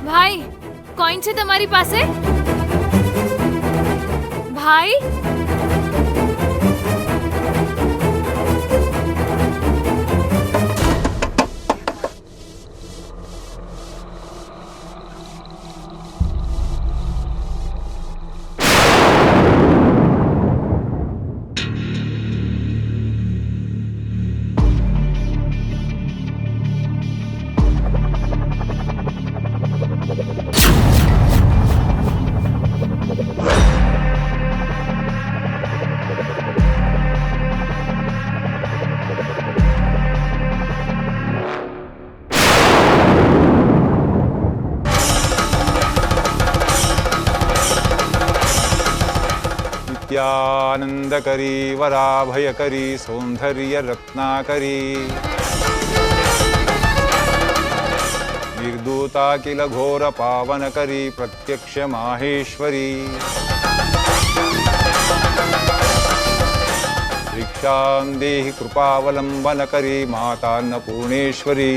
ભાઈ, કોઈન છે તમારી પાસે? ભાઈ, नित्यानंदकरी वराभयकरी सौंदर्य रत्नाकरी निर्दूता किल घोर पावनकरी प्रत्यक्ष माहेश्वरी दीक्षां देहि कृपावलंबनकरी माता अन्नपूर्णेश्वरी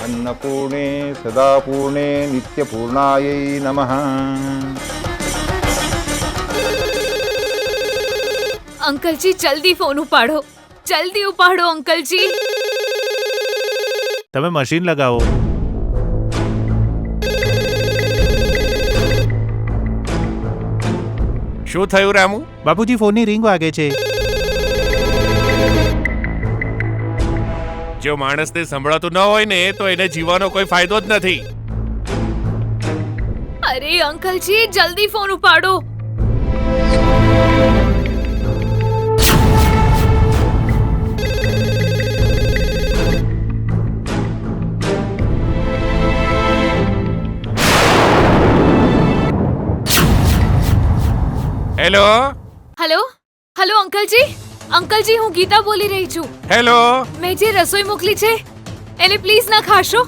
अन्नपूर्णे सदापूर्णे नित्यपूर्णायै नमः। અંકલજી જલ્દી ફોન ઉપાડો, જલ્દી ઉપાડો અંકલજી. તમે મશીન લગાવો. શું થયું રામુ? બાપુજી, ફોનની રિંગ વાગે છે. જો માણસને સંભળાતું ન હોય ને તો એને જીવવાનો કોઈ ફાયદો જ નથી. અરે અંકલજી, જલ્દી ફોન ઉપાડો. હેલો હેલો હેલો અંકલજી, અંકલજી હું ગીતા બોલી રહી છું. હેલો મેં જે રસોઈ મોકલી છે એને પ્લીઝ ના ખાશો.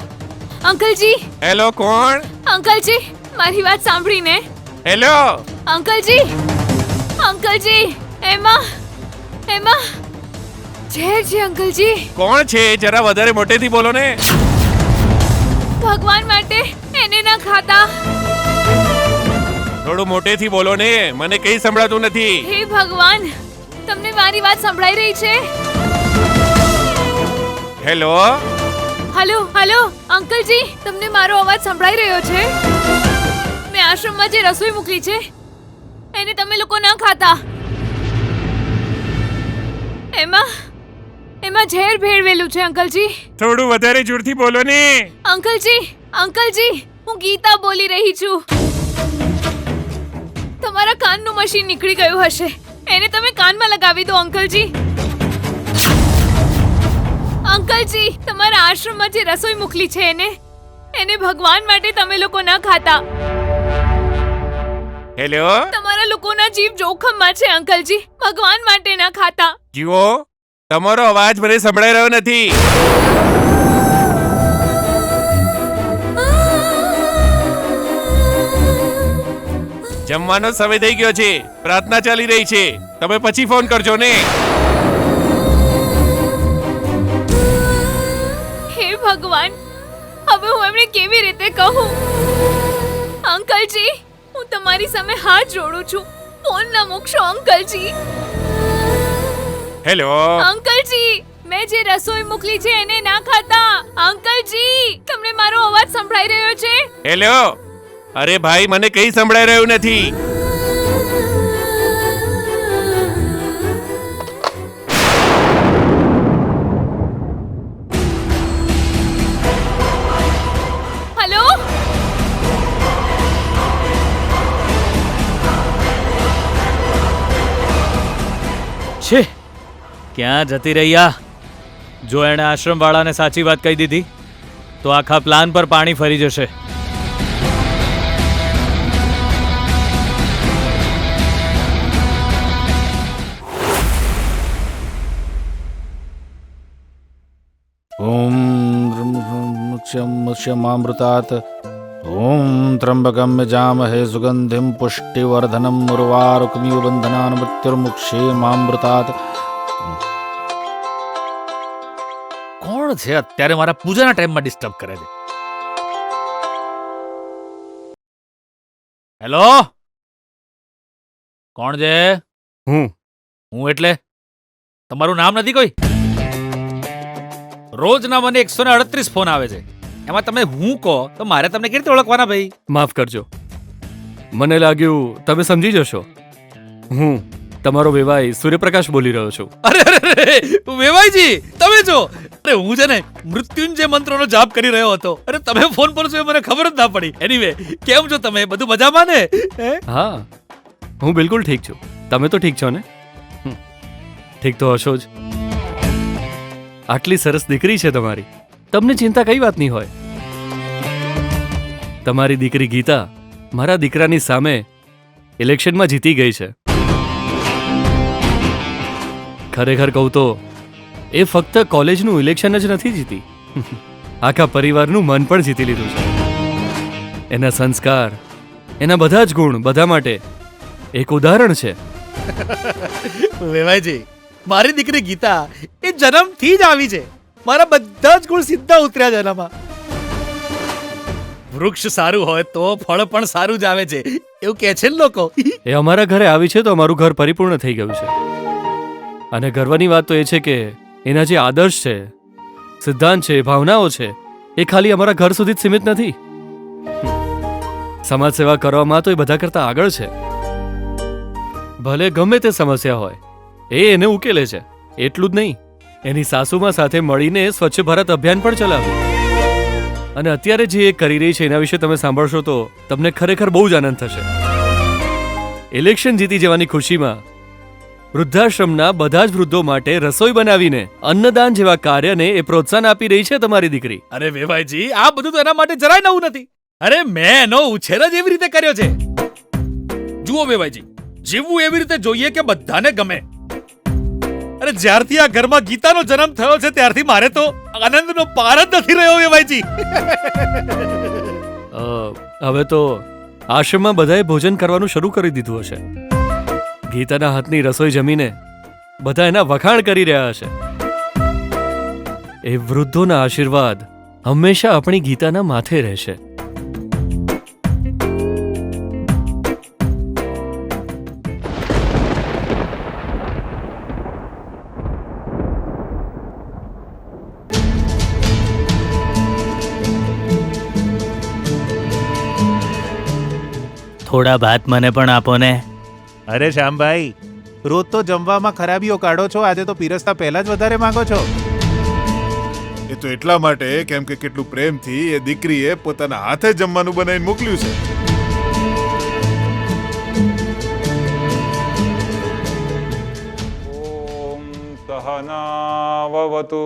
અંકલજી, હેલો કોણ? અંકલજી મારી વાત સાંભળીને. હેલો અંકલજી, અંકલજી, એમાં એમાં ઝેર છે અંકલજી. કોણ છે? જરા વધારે મોટેથી બોલો ને. ભગવાન માટે એને ના ખાતા. થોડું મોટેથી બોલો ને, મને કઈ સંભળાતું નથી. હે ભગવાન, તમને મારી વાત સંભળાઈ રહી છે? હેલો હેલો હેલો અંકલજી, તમને મારો અવાજ સંભળાઈ રહ્યો છે? મેં આશ્રમમાં જે રસોઈ મોકલી છે એને તમે લોકો ના ખાતા. એમાં ઝેર ભેળવેલું છે અંકલજી. થોડું વધારે જોરથી બોલો ને. અંકલજી, અંકલજી, હું ગીતા બોલી રહી છું. તમારા કાનનું મશીન નીકળી ગયું હશે, એને તમે કાનમાં લગાવી દો અંકલજી. અંકલજી, તમારા આશ્રમમાં જે રસોઈ મોકલી છે એને ભગવાન માટે તમે લોકો ના ખાતા. હેલો તમારા લોકોના જીવ જોખમમાં છે અંકલજી, ભગવાન માટે ના ખાતા. જુઓ, તમારો અવાજ મને સંભળાઈ રહ્યો નથી. જમવાનો સમય થઈ ગયો છે, પ્રાર્થના ચાલી રહી છે, તમે પછી ફોન કરજો ને. હે ભગવાન, હવે હું એમને કેવી રીતે કહું? અંકલજી, હું તમારી સામે હાથ જોડું છું, ફોન ના મૂકશો અંકલજી. હેલો અંકલજી, મેં જે રસોઈ મોકલી છે એને ના ખાતા. અંકલજી, તમને મારો અવાજ સંભળાઈ રહ્યો છે? હેલો. અરે ભાઈ, મને કઈ સંભળાઈ રહ્યું નથી. હેલો છે ક્યાં જતી રહ્યા? જો એણે આશ્રમવાળાને સાચી વાત કહી દીધી તો આખા પ્લાન પર પાણી ફરી જશે. ઓમ મ્રુત્યમામૃતાત ઓમ ત્રંબકમ યજામહે સુગંધિમ પુષ્ટિવર્ધનમ ઉર્વારુકમિવ બંધનાન મૃત્યુર્મુક્ષેમામૃતાત. કોણ છે અત્યારે મારા પૂજાના ટાઈમમાં ડિસ્ટર્બ કરે છે? હેલો, કોણ છે? હું એટલે તમારું નામ નથી કોઈ? રોજના મને 138 ફોન આવે છે, એમાં તમે હું કહો તો મારે તમને કેવી રીતે ઓળખવાના ભાઈ? માફ કરજો, મને લાગ્યું તમે સમજી જશો. હું તમારો વેવાઈ સૂર્યપ્રકાશ બોલી રહ્યો છું. અરે અરે અરે, વેવાઈજી તમે છો? અરે હું છે ને મૃત્યુંજય મંત્રનો જાપ કરી રહ્યો હતો. અરે તમે ફોન પર છો એ મને ખબર જ ના પડી. એનીવે, કેમ છો તમે? બધું મજામાં ને? હા, હું બિલકુલ ઠીક છું. તમે તો ઠીક છો ને? ઠીક તો હશો જ. આટલી સરસ દીકરી છે તમારી, તમને ચિંતા કઈ વાતની હોય? તમારી દીકરી ગીતા મારા દીકરાની સામે ઇલેક્શનમાં જીતી ગઈ છે. ખરેખર કહું તો એ ફક્ત કોલેજનું ઇલેક્શન જ નથી જીતી, આખા પરિવારનું મન પણ જીતી લીધું છે. એના સંસ્કાર, એના બધા જ ગુણ બધા માટે એક ઉદાહરણ છે. વેવાઈજી, મારી દીકરી ગીતા એ જન્મથી જ આવી છે. મારા બધા જ ગુણ સીધા ઉતર્યા છે એનામાં. વૃક્ષ સારું હોય તો ફળ પણ સારું જ આવે છે, એવું કહે છે ને લોકો. એ અમારા ઘરે આવી છે તો અમારું ઘર પરિપૂર્ણ થઈ ગયું છે. અને ગર્વની વાત તો એ છે કે એના જે આદર્શ છે, સિદ્ધાંત છે, ભાવનાઓ છે, એ ખાલી અમારા ઘર સુધી જ સીમિત નથી. સમાજ સેવા કરવામાં તો એ બધા કરતા આગળ છે. ભલે ગમે તે સમસ્યા હોય એ એને ઉકેલે છે. એટલું જ નહીં, એની સાસુમાં સાથે મળીને સ્વચ્છ ભારત અભિયાન પણ ચલાવ્યું. અને અત્યારે જે એ કરી રહી છે એના વિશે તમે સાંભળશો તો તમને ખરેખર બહુ જ આનંદ થશે. ઇલેક્શન જીતી જવાની ખુશીમાં વૃદ્ધાશ્રમના બધા જ વૃદ્ધો માટે રસોઈ બનાવીને અન્નદાન જેવા કાર્યને એ પ્રોત્સાહન આપી રહી છે તમારી દીકરી. અરે વેવાઈજી, આ બધું તો એના માટે જરાય નવું નથી. અરે મેં એનો ઉછેર જ એવી રીતે કર્યો છે. જુઓ વેવાઈજી, જીવવું એવી રીતે જોઈએ કે બધાને ગમે. અરે જ્યારથી આ ઘરમાં ગીતાનો જન્મ થયો છે ત્યારથી મારે તો આનંદનો પાર જ નથી રહ્યો વેવાઈજી. હવે તો આશ્રમમાં બધાએ ભોજન કરવાનું શરૂ કરી દીધું હશે. ગીતાના હાથની રસોઈ જમીને બધા એના વખાણ કરી રહ્યા હશે. એ વૃદ્ધોના આશીર્વાદ હંમેશા આપણી ગીતાના માથે રહેશે. થોડા ભાત મને પણ આપો ને. અરે શ્યામભાઈ, રોજ તો જમવામાં ખરાબીઓ કાઢો છો, આજે તો પીરસતા પહેલા જ વધારે માંગો છો. એ તો એટલા માટે કેમ કે કેટલું પ્રેમથી એ દીકરીએ પોતાના હાથે જમવાનું બનાવીને મોકલ્યું છે. ઓમ સહનાવવતુ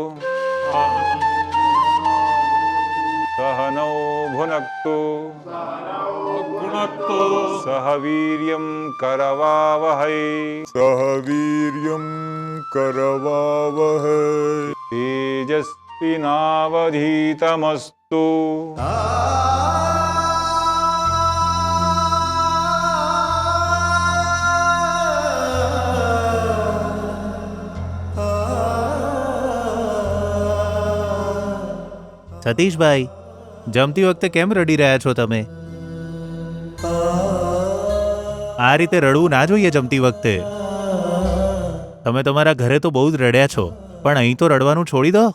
સહનૌ ભુનક્તુ સહ વીર્યં કરવાવહૈ સહવીર્યમ કરવાવહૈ તેજસ્વિનાવધીતમસ્તુ. સતીશભાઈ, જમતી વખતે કેમ રડી રહ્યા છો તમે? આ રીતે રડવું ના જોઈએ જમતી વખતે. તમે તમારા ઘરે તો બહુ જ રડ્યા છો, પણ અહીં તો રડવાનું છોડી દો.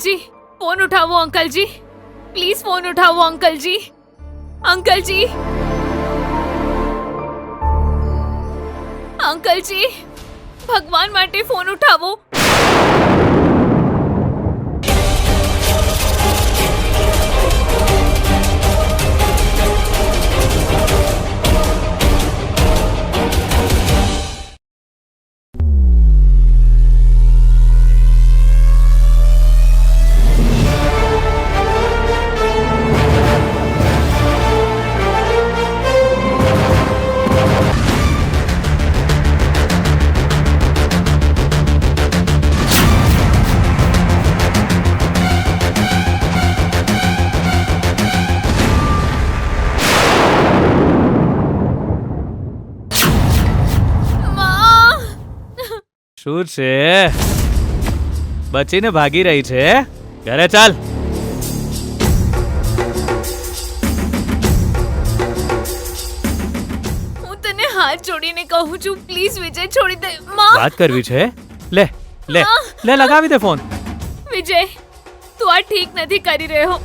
અંકલજી, ફોન ઉઠાવો અંકલજી, પ્લીઝ ફોન ઉઠાવો અંકલજી, અંકલજી, અંકલજી, ભગવાન માટે ફોન ઉઠાવો. શું છે? બચીને ભાગી રહી છે? ઘરે ચાલ. હું તને હાથ જોડીને કહું છું, પ્લીઝ વિજય છોડી દે. માં, વાત કરવી છે? લે લે લે, લગાવી દે ફોન. વિજય, તું આ ઠીક નથી કરી રહ્યો.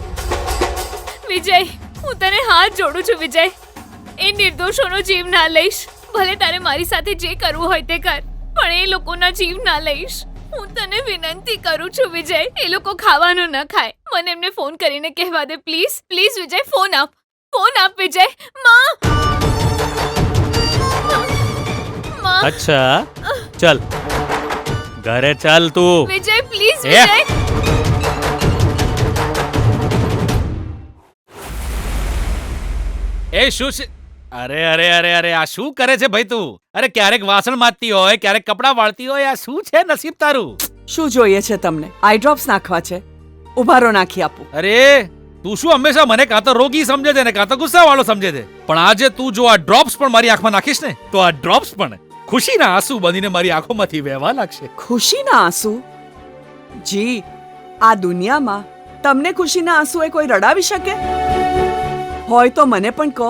વિજય, હું તને હાથ જોડું છું વિજય. એ નિર્દોષોનો જીવ ના લઈશ. ભલે તારે મારી સાથે જે કરવું હોય તે કર, પણ એ લોકોના જીવ ના લઈશ. હું તને વિનંતી કરું છું વિજય, એ લોકો ખાવાનું ન ખાય. મને એમને ફોન કરીને કહેવા દે પ્લીઝ. પ્લીઝ વિજય, ફોન આપ, ફોન આપ વિજય. માં, અચ્છા, ચલ ઘરે ચાલ તું. વિજય પ્લીઝ એ. વિજય. એ શું છે? અરે અરે અરે અરે, આ શું કરે છે ભાઈ તું? અરે ક્યારેક વાસણ માંજતી હોય, ક્યારેક કપડાં વાળતી હોય. આ શું છે નસીબ તારું? શું જોઈએ છે તમને? આઈ ડ્રોપ્સ નાખવા છે? ઉભા રહો, નાખી આપું. અરે તું શું હંમેશા મને કાં તો રોગી સમજે છે ને કાં તો ગુસ્સાવાળો સમજે છે? પણ આજે તું જો આ ડ્રોપ્સ પણ મારી આંખમાં નાખીશ ને, તો આ ડ્રોપ્સ પણ ખુશીના આંસુ બનીને મારી આંખોમાંથી વહેવા લાગશે. ખુશીના આંસુ? જી, આ દુનિયામાં તમને ખુશીના આંસુએ કોઈ રડાવી શકે? હોય તો મને પણ કહો,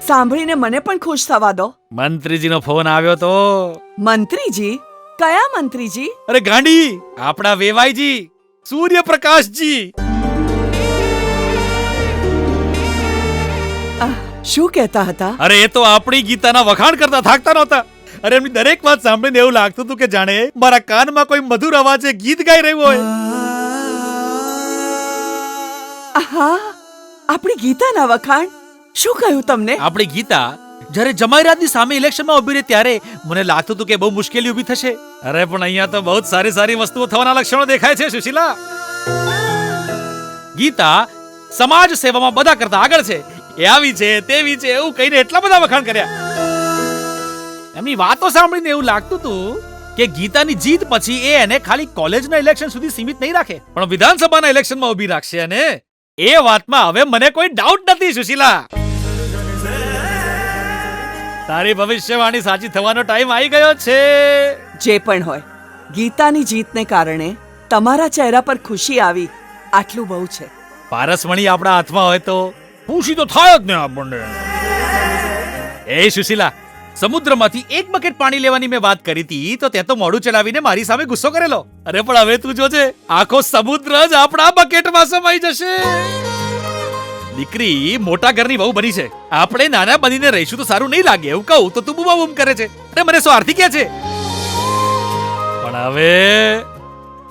સાંભળીને મને પણ ખુશ થવા દો. મંત્રીજીનો ફોન આવ્યો તો. મંત્રીજી? કયા મંત્રીજી? અરે ગાંડી, આપણા વેવાઈજી, સૂર્યપ્રકાશજી. શું કહેતા હતા? અરે એ તો આપણી ગીતાના વખાણ કરતા થાકતા નહોતા. અરે એમની દરેક વાત સાંભળીને એવું લાગતું હતું કે જાણે મારા કાનમાં કોઈ મધુર અવાજે ગીત ગાઈ રહ્યું હોય. હા, આપણી ગીતાના વખાણ? શું કહ્યું તમને? આપણી ગીતા જ્યારે જમાઈરાતની સામે ઇલેક્શનમાં ઉભી રહી ત્યારે મને લાગતું હતું કે બહુ મુશ્કેલી ઊભી થશે. અરે પણ અહીંયા તો બહુ સારી સારી વસ્તુઓ થવાના લક્ષણો દેખાય છે સુશીલા. ગીતા સમાજ સેવામાં બધા કરતા આગળ છે. એ આવી છે, તેવી છે, એવું કહીને એટલા બધા વખાણ કર્યા. એમની વાતો સાંભળીને એવું લાગતું હતું કે ગીતાની જીત પછી એ એને ખાલી કોલેજના ઇલેક્શન સુધી સીમિત નહીં રાખે, પણ વિધાનસભાના ઇલેક્શનમાં ઊભી રાખશે. અને એ વાતમાં હવે મને કોઈ ડાઉટ નથી સુશીલા. તારી ભવિષ્યવાણી સાચી થવાનો ટાઈમ આવી ગયો છે. જે પણ હોય, ગીતાની જીતને કારણે તમારા ચહેરા પર ખુશી આવી, આટલું બહુ છે. પારસમણી આપણા હાથમાં હોય તો ખુશી તો થાય જ ને આપણને. એ સુશીલા, સમુદ્રમાંથી એક બકેટ પાણી લેવાની મેં વાત કરી હતી તો તે તો મોઢું ચલાવીને મારી સામે ગુસ્સો કરેલો. અરે પણ હવે તું જોજે, આખો સમુદ્ર જ આપણા બકેટમાં સમાઈ જશે. દીકરી મોટા ઘરની બહુ બની છે, આપણે નાના બનીને રહીશું તો સારું નહીં લાગે. એવું કહું તો તું બૂમા બૂમ કરે છે. અરે મને સ્વાર્થી કે છે, પણ હવે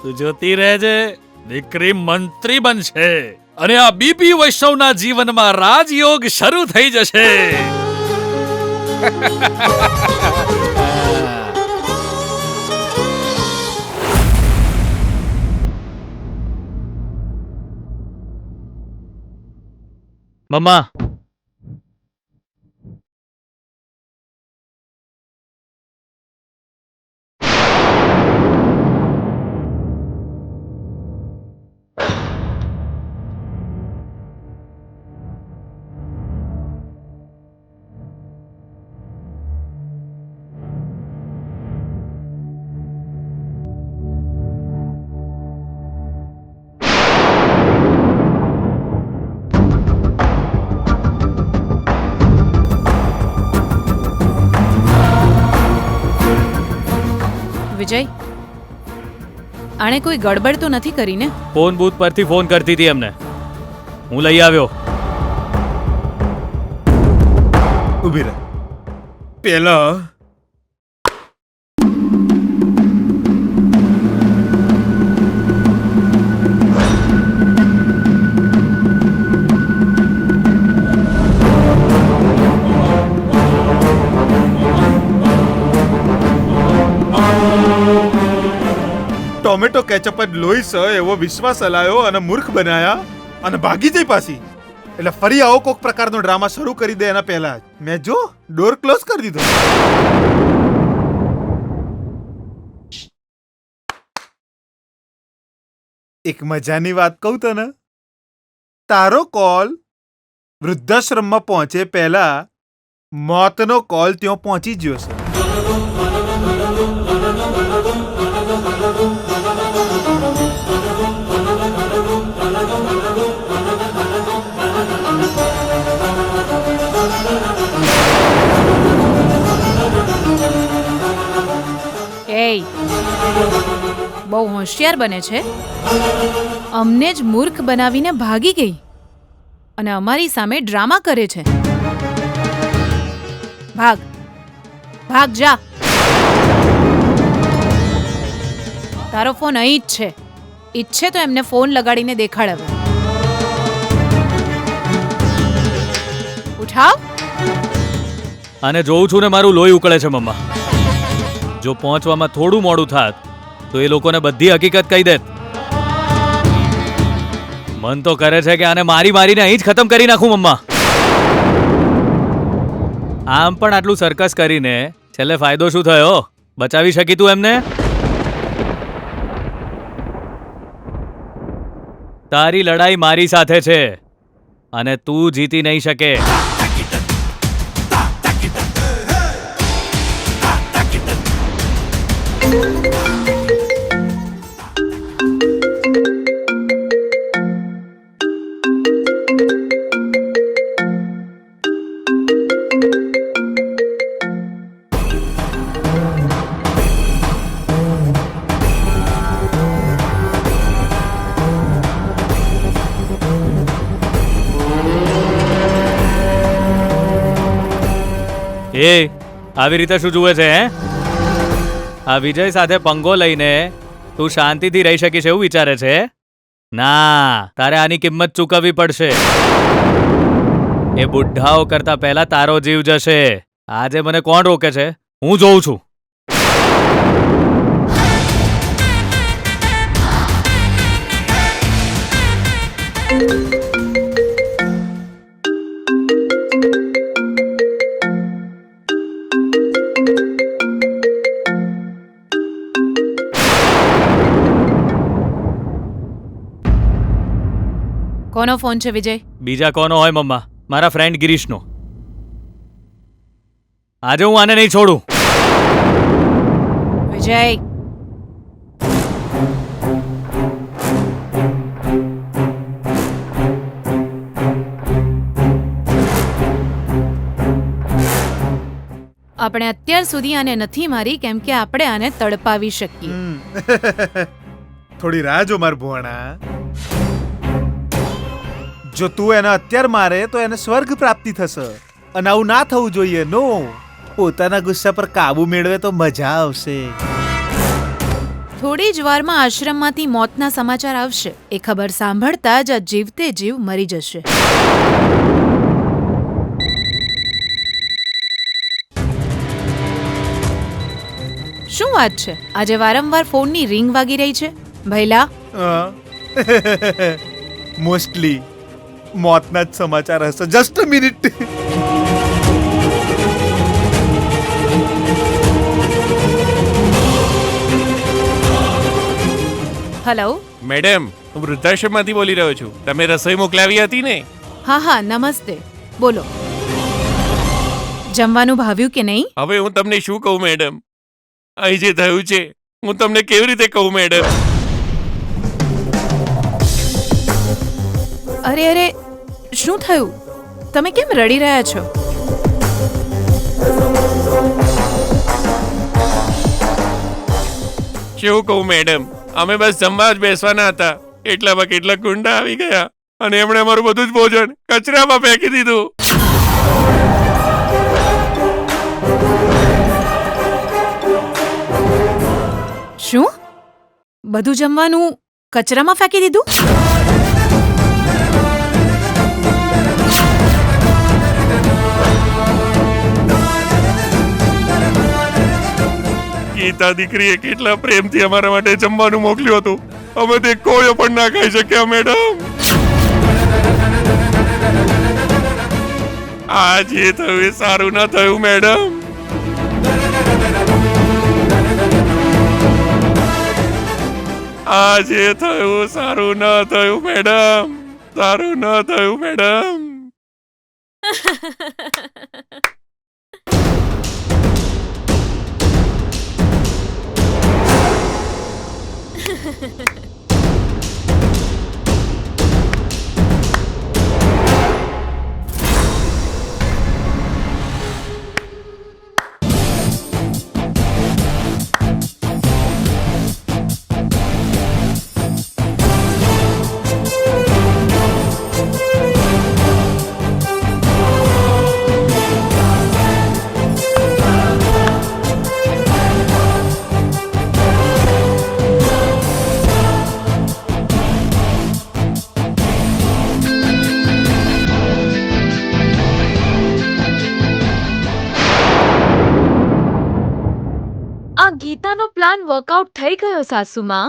તું જોતી રહેજે, દીકરી મંત્રી બનશે અને આ બીપી વૈષ્ણવના જીવનમાં રાજયોગ શરૂ થઈ જશે. મમ્મા, વિજય, આણે કોઈ ગડબડ તો નથી કરી ને? ફોન બૂથ પરથી ફોન કરતી હતી એમને, હું લઈ આવ્યો. ઊભી રહે. પેલા ટોમેટો કેચઅપ જ લોહી છે એવો વિશ્વાસ હલાયો અને મૂર્ખ બનાયા અને ભાગી જઈ પાછી. એટલે ફરી આવો કોઈક પ્રકારનો ડ્રામા શરૂ કરી દે એના પહેલા જ મેં જો ડોર ક્લોઝ કરી દીધો. એક મજાની વાત કહું તને, તારો કોલ વૃદ્ધાશ્રમમાં પહોંચે પહેલા મોતનો કોલ ત્યાં પહોંચી ગયો છે. એય, બહુ હોશિયાર બને છે. અમને જ મૂર્ખ બનાવીને ભાગી ગઈ અને અમારી સામે ડ્રામા કરે છે. ભાગ ભાગ જા. તારો ફોન અહીં જ છે. ઈચ્છે તો એમને ફોન લગાડીને દેખાડ. હવે ઉઠાવ. અને જોઉં છું ને મારું લોહી ઉકળે છે મમ્મા. જો પહોંચવામાં થોડું મોડું થાત તો એ લોકોને બધી હકીકત કહી દેત. મન તો કરે છે કે આને મારીને અહીં જ ખતમ કરી નાખું મમ્મા. આમ પણ આટલું સર્કસ કરીને છેલ્લે ફાયદો શું થયો? બચાવી શકી તું એમને? તારી લડાઈ મારી સાથે છે અને તું જીતી નહીં શકે. એ આવી રીતે શું જુએ છે? હે, આ વિજય સાથે પંગો લઈને તું શાંતિથી રહી શકીશ એવું વિચારે છે? ના, તારે આની કિંમત ચૂકવવી પડશે. એ બુઢ્ઢાઓ કરતા પહેલા તારો જીવ જશે. આજે મને કોણ રોકે છે? હું જોઉં છું. કોનો ફોન છે વિજય? બીજા કોનો હોય મમ્મા? મારા ફ્રેન્ડ ગિરીશનો. આજે હું આને નહીં છોડું. વિજય, આપણે અત્યાર સુધી આને નથી મારી કેમ કે આપણે આને તડપાવી શકીએ. થોડી રાહ જો માર ભોણા. જો તું એને અત્યારે મારે તો એને સ્વર્ગ પ્રાપ્તિ થશે અને આવું ના થવું જોઈએ. નો, પોતાના ગુસ્સા પર કાબુ મેળવે તો મજા આવશે. થોડી જ વારમાં આશ્રમમાંથી મોતના સમાચાર આવશે. એ ખબર સાંભળતા જ આ જીવતે જીવ મરી જશે. શું વાત છે? આજે વારંવાર ફોનની રિંગ વાગી રહી છે. ભૈલા, મોસ્ટલી મોતના જ સમાચાર હશે. Just a minute. Hello madam, હું વૃદ્ધાશ્રમમાંથી બોલી રહ્યો છું. તમે રસોઈ મોકલાવી હતી ને? હા હા, નમસ્તે. બોલો, જમવાનું ભાવ્યું કે નહીં? હવે હું તમને શું કહું મેડમ? અહીં જે થયું છે હું તમને કેવી રીતે કહું મેડમ? અરે અરે, શું થયું? તમે કેમ રડી રહ્યા છો? શું કહું મેડમ? અમે બસ જમવા જ બેસવાના હતા એટલામાં કેટલાક ગુંડા આવી ગયા અને એમણે અમારું બધું જ ભોજન કચરામાં ફેંકી દીધું. શું બધું જમવાનું કચરામાં ફેંકી દીધું? ગીતા દીકરીએ કેટલા પ્રેમથી અમારા માટે જમવાનું મોકલ્યું હતું. અમે તે કોળિયો પણ ના ખાઈ શક્યા મેડમ. આ જે થયું એ સારું ના થયું મેડમ. આ જે થયું સારું ન થયું મેડમ. સારું ન થયું મેડમ. આ ગીતાનો પ્લાન વર્કઆઉટ થઈ ગયો સાસુમાં.